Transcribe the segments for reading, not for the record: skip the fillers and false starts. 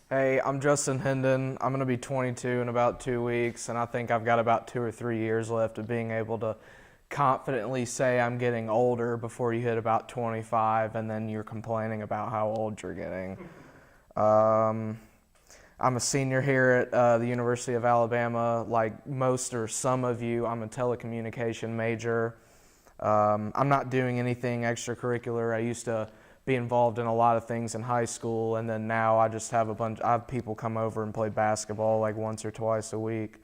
Hey, I'm Justin Hendon. I'm going to be 22 in about 2 weeks, and I think I've got about 2 or 3 years left of being able to confidently say I'm getting older before you hit about 25, and then you're complaining about how old you're getting. I'm a senior here at the University of Alabama. Like most or some of you, I'm a telecommunication major. I'm not doing anything extracurricular. I used to be involved in a lot of things in high school, and then now I just have I have people come over and play basketball like once or twice a week.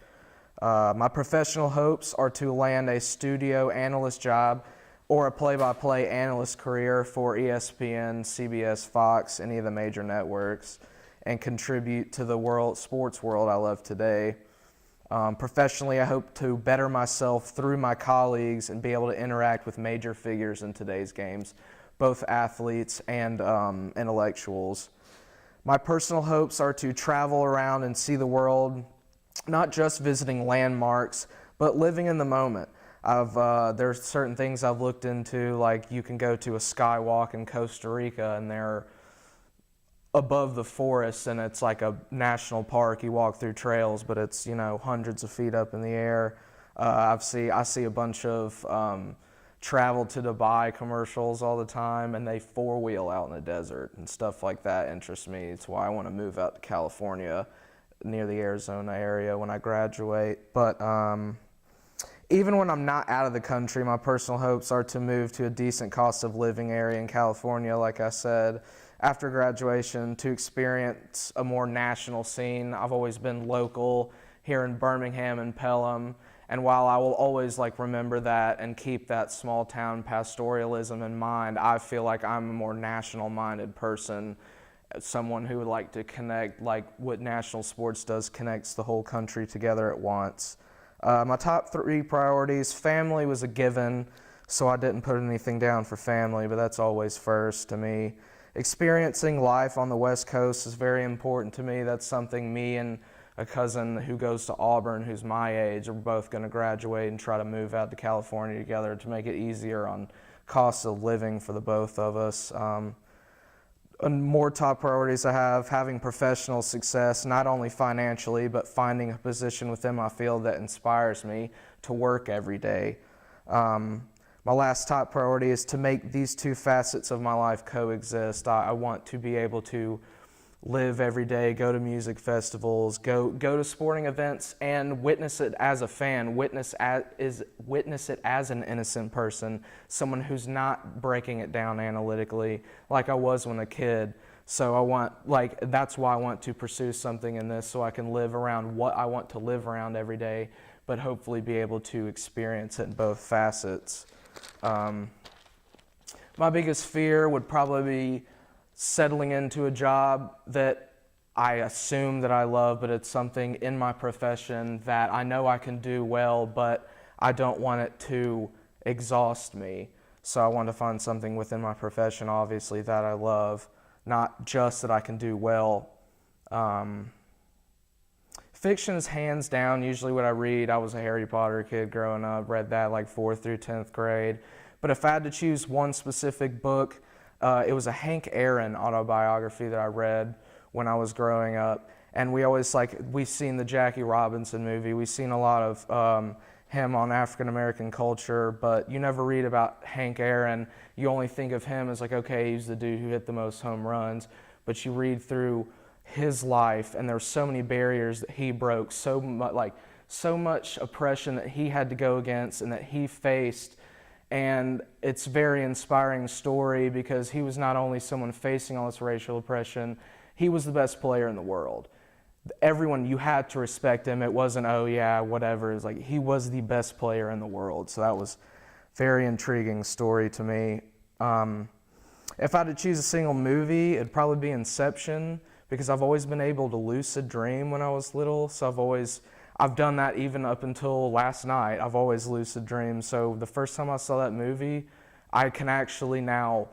My professional hopes are to land a studio analyst job or a play-by-play analyst career for ESPN, CBS, Fox, any of the major networks, and contribute to the sports world I love today. Professionally, I hope to better myself through my colleagues and be able to interact with major figures in today's games, both athletes and intellectuals. My personal hopes are to travel around and see the world, not just visiting landmarks, but living in the moment. There's certain things I've looked into, like you can go to a skywalk in Costa Rica and they're above the forest and it's like a national park. You walk through trails, but it's, hundreds of feet up in the air. I see a bunch of travel to Dubai commercials all the time, and they four-wheel out in the desert and stuff like that interests me. It's why I want to move out to California near the Arizona area when I graduate. But even when I'm not out of the country, my personal hopes are to move to a decent cost of living area in California, like I said, after graduation, to experience a more national scene. I've always been local here in Birmingham and Pelham, and while I will always remember that and keep that small town pastoralism in mind, I feel like I'm a more national minded person, someone who would like to connect, like what national sports does, connects the whole country together at once. My top 3 priorities: family was a given, so I didn't put anything down for family, but that's always first to me. Experiencing life on the West Coast is very important to me. That's something me and a cousin who goes to Auburn, who's my age, are both going to graduate and try to move out to California together to make it easier on cost of living for the both of us. And more top priorities I have: having professional success, not only financially, but finding a position within my field that inspires me to work every day. My last top priority is to make these 2 facets of my life coexist. I want to be able to live every day, go to music festivals, go to sporting events, and witness it as a fan, witness it as an innocent person, someone who's not breaking it down analytically like I was when a kid. So that's why I want to pursue something in this, so I can live around what I want to live around every day, but hopefully be able to experience it in both facets. My biggest fear would probably be settling into a job that I assume that I love, but it's something in my profession that I know I can do well, but I don't want it to exhaust me. So I want to find something within my profession, obviously, that I love, not just that I can do well. Fiction is hands down usually what I read. I was a Harry Potter kid growing up, read that 4th through 10th grade. But if I had to choose one specific book, it was a Hank Aaron autobiography that I read when I was growing up. And we've seen the Jackie Robinson movie. We've seen a lot of him on African American culture, but you never read about Hank Aaron. You only think of him as okay, he's the dude who hit the most home runs. But you read through his life, and there's so many barriers that he broke, so much oppression that he had to go against and that he faced. And it's a very inspiring story because he was not only someone facing all this racial oppression, he was the best player in the world. Everyone, you had to respect him. It wasn't, oh yeah, whatever. It's he was the best player in the world. So that was a very intriguing story to me. If I had to choose a single movie, it'd probably be Inception, because I've always been able to lucid dream when I was little. So I've done that even up until last night. I've always lucid dreamed. So the first time I saw that movie, I can actually now,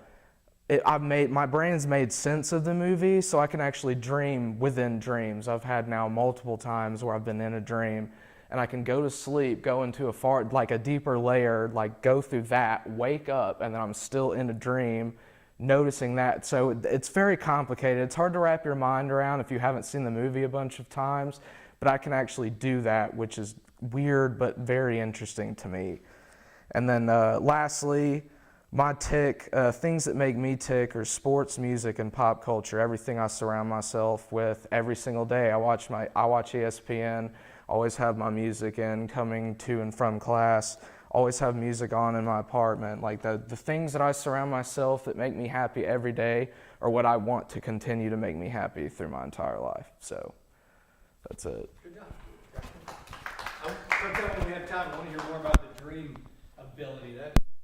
my brain's made sense of the movie, so I can actually dream within dreams. I've had now multiple times where I've been in a dream, and I can go to sleep, go into a deeper layer, go through that, wake up, and then I'm still in a dream, noticing that. So it's very complicated. It's hard to wrap your mind around if you haven't seen the movie a bunch of times, but I can actually do that, which is weird but very interesting to me. And then lastly, my tick, things that make me tick are sports, music, and pop culture. Everything I surround myself with every single day. I watch ESPN, always have my music in coming to and from class, always have music on in my apartment. Like the things that I surround myself that make me happy every day are what I want to continue to make me happy through my entire life. So that's it. Good job. Sometime when we have time, I want to hear more about the dream ability. That